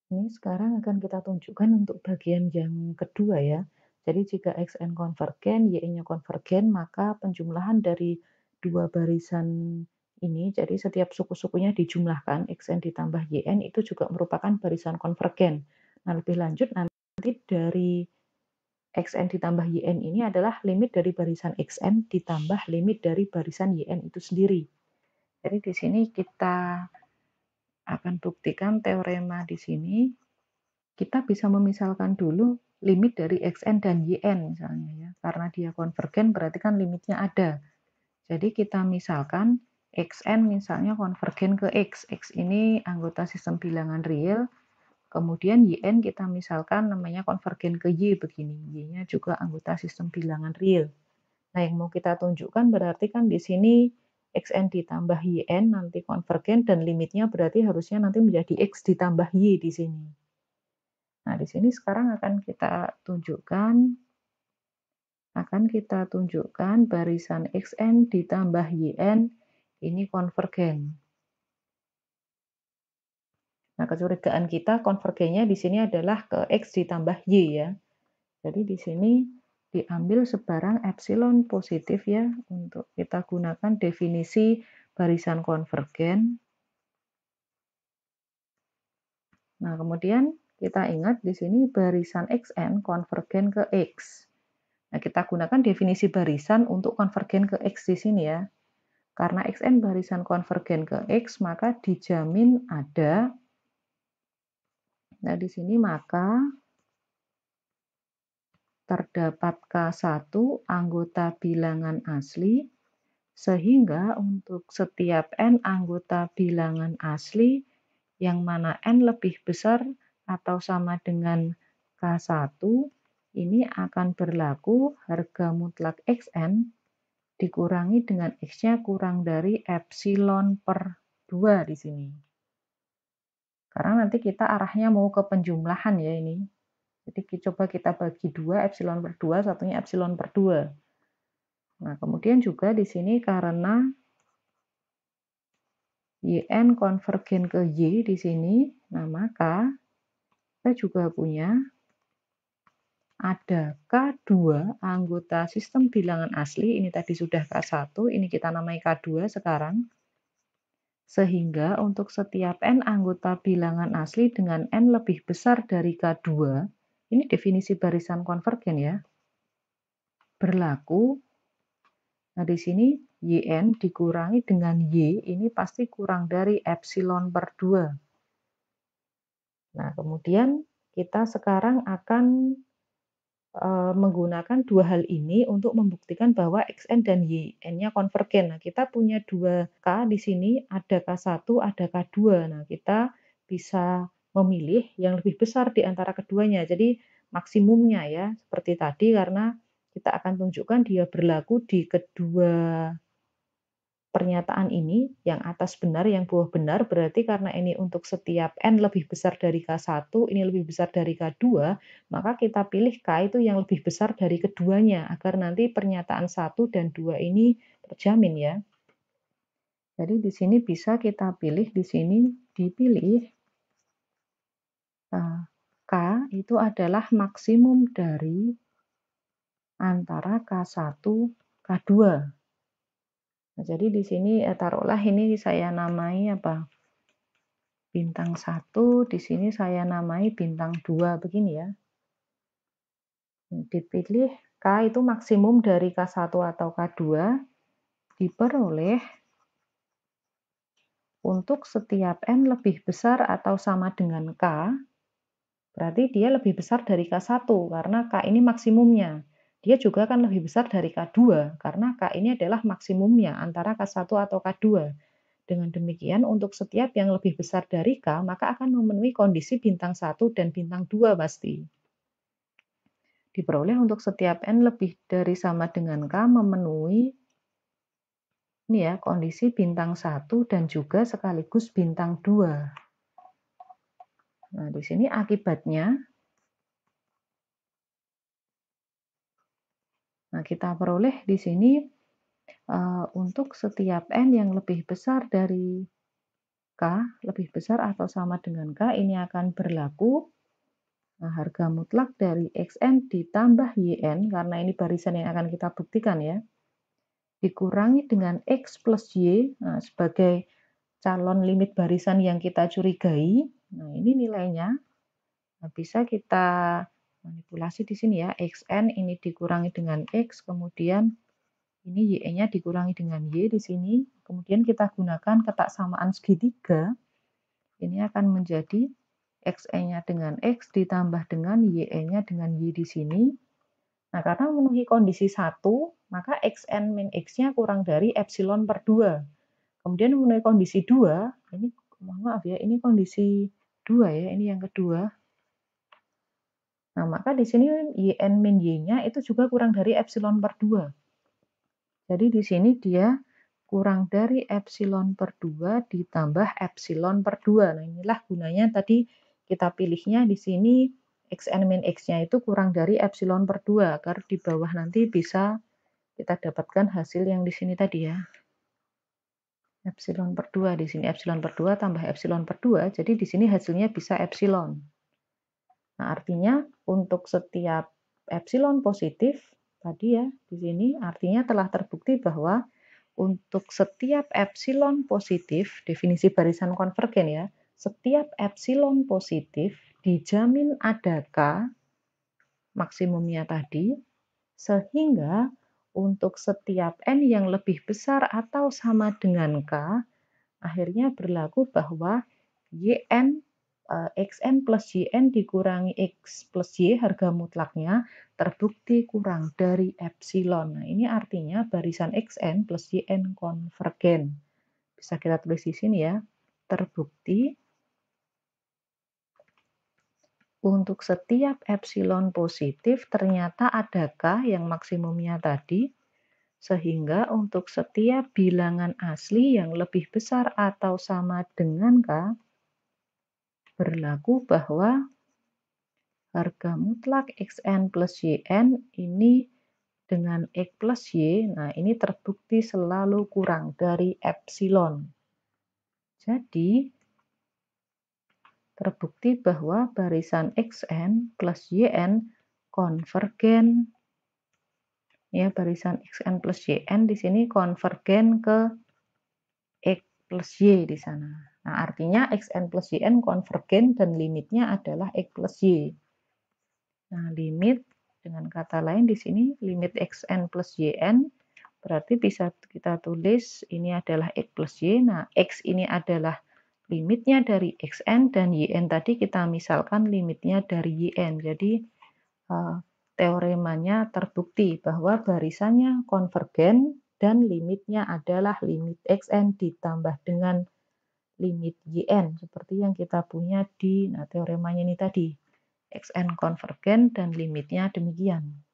Ini sekarang akan kita tunjukkan untuk bagian yang kedua ya. Jadi jika Xn konvergen, Y-nya konvergen, maka penjumlahan dari dua barisan ini, jadi setiap suku-sukunya dijumlahkan, Xn ditambah Yn itu juga merupakan barisan konvergen. Nah, lebih lanjut nanti dari Xn ditambah Yn ini adalah limit dari barisan Xn ditambah limit dari barisan Yn itu sendiri. Jadi di sini kita akan buktikan teorema di sini. Kita bisa memisalkan dulu limit dari Xn dan Yn misalnya ya. Karena dia konvergen berarti kan limitnya ada. Jadi kita misalkan Xn misalnya konvergen ke X. X ini anggota sistem bilangan real. Kemudian Yn kita misalkan namanya konvergen ke Y begini. Y-nya juga anggota sistem bilangan real. Nah, yang mau kita tunjukkan berarti kan di sini Xn ditambah Yn nanti konvergen dan limitnya berarti harusnya nanti menjadi X ditambah Y di sini. Nah, di sini sekarang akan kita tunjukkan barisan Xn ditambah Yn ini konvergen. Nah, kecurigaan kita konvergennya di sini adalah ke X ditambah Y ya. Jadi di sini diambil sebarang epsilon positif ya untuk kita gunakan definisi barisan konvergen. Nah, kemudian kita ingat di sini barisan Xn konvergen ke X. Nah, kita gunakan definisi barisan untuk konvergen ke X di sini ya. Karena Xn barisan konvergen ke X, maka dijamin ada. Nah, di sini maka terdapat K1 anggota bilangan asli, sehingga untuk setiap N anggota bilangan asli, yang mana N lebih besar atau sama dengan K1, ini akan berlaku harga mutlak Xn dikurangi dengan X-nya kurang dari epsilon per 2 di sini. Karena nanti kita arahnya mau ke penjumlahan ya ini. Jadi coba kita bagi 2, epsilon per 2, satunya epsilon per 2. Nah, kemudian juga di sini karena Yn konvergen ke Y di sini, nah maka kita juga punya ada K2 anggota sistem bilangan asli, ini tadi sudah K1, ini kita namai K2 sekarang. Sehingga untuk setiap N anggota bilangan asli dengan N lebih besar dari K2, ini definisi barisan konvergen ya, berlaku. Nah, di sini Yn dikurangi dengan Y, ini pasti kurang dari epsilon per 2. Nah, kemudian kita sekarang akan menggunakan dua hal ini untuk membuktikan bahwa Xn dan Yn-nya konvergen. Nah, kita punya dua K di sini, ada K1, ada K2. Nah, kita bisa memilih yang lebih besar di antara keduanya. Jadi maksimumnya ya, seperti tadi karena kita akan tunjukkan dia berlaku di kedua pernyataan ini, yang atas benar, yang bawah benar, berarti karena ini untuk setiap N lebih besar dari K1, ini lebih besar dari K2, maka kita pilih K itu yang lebih besar dari keduanya, agar nanti pernyataan 1 dan 2 ini terjamin ya. Jadi di sini bisa kita pilih, di sini dipilih K itu adalah maksimum dari antara K1, K2. Nah, jadi di sini taruhlah ini saya namai apa? Bintang 1, di sini saya namai bintang 2 begini ya. Dipilih K itu maksimum dari K1 atau K2 diperoleh untuk setiap N lebih besar atau sama dengan K, berarti dia lebih besar dari K1 karena K ini maksimumnya. Dia juga akan lebih besar dari K2 karena K ini adalah maksimumnya antara K1 atau K2. Dengan demikian, untuk setiap yang lebih besar dari K, maka akan memenuhi kondisi bintang 1 dan bintang 2 pasti. Diperoleh untuk setiap N lebih dari sama dengan K memenuhi ini ya, kondisi bintang 1 dan juga sekaligus bintang 2. Nah, di sini akibatnya, nah kita peroleh di sini untuk setiap N yang lebih besar dari K lebih besar atau sama dengan K, ini akan berlaku harga mutlak dari Xn ditambah Yn, karena ini barisan yang akan kita buktikan ya, dikurangi dengan X plus Y sebagai calon limit barisan yang kita curigai. Nah, ini nilainya. Nah, bisa kita manipulasi di sini ya, Xn ini dikurangi dengan X, kemudian ini Y-nya dikurangi dengan Y di sini, kemudian kita gunakan ketaksamaan segitiga, ini akan menjadi Xn-nya dengan X ditambah dengan Y-nya dengan Y di sini. Nah, karena memenuhi kondisi 1, maka Xn min X-nya kurang dari epsilon per 2. Kemudian memenuhi kondisi 2, ini mohon maaf ya, ini kondisi 2 ya, ini yang kedua. Nah, maka di sini Yn min Y-nya itu juga kurang dari epsilon per 2. Jadi di sini dia kurang dari epsilon per 2 ditambah epsilon per 2. Nah, inilah gunanya tadi kita pilihnya di sini Xn min X-nya itu kurang dari epsilon per 2, agar di bawah nanti bisa kita dapatkan hasil yang di sini tadi ya. Epsilon per 2, di sini epsilon per 2 tambah epsilon per 2, jadi di sini hasilnya bisa epsilon. Nah, artinya untuk setiap epsilon positif tadi ya, di sini artinya telah terbukti bahwa untuk setiap epsilon positif, definisi barisan konvergen ya, setiap epsilon positif dijamin ada K maksimumnya tadi, sehingga untuk setiap N yang lebih besar atau sama dengan K, akhirnya berlaku bahwa Xn plus Yn dikurangi X plus Y harga mutlaknya terbukti kurang dari epsilon. Nah, ini artinya barisan Xn plus Yn konvergen. Bisa kita tulis di sini ya. Terbukti untuk setiap epsilon positif ternyata ada K yang maksimumnya tadi, sehingga untuk setiap bilangan asli yang lebih besar atau sama dengan K, berlaku bahwa harga mutlak Xn plus Yn ini dengan X plus Y, nah ini terbukti selalu kurang dari epsilon. Jadi, terbukti bahwa barisan Xn plus Yn konvergen, ya barisan Xn plus Yn di sini konvergen ke X plus Y di sana. Nah, artinya Xn plus Yn konvergen dan limitnya adalah X plus Y. Nah, limit dengan kata lain di sini limit Xn plus Yn berarti bisa kita tulis ini adalah X plus Y. Nah, X ini adalah limitnya dari Xn dan Yn tadi kita misalkan limitnya dari Yn. Jadi teoremanya terbukti bahwa barisannya konvergen dan limitnya adalah limit Xn ditambah dengan limit Yn seperti yang kita punya di teoremanya ini tadi. Xn konvergen dan limitnya demikian.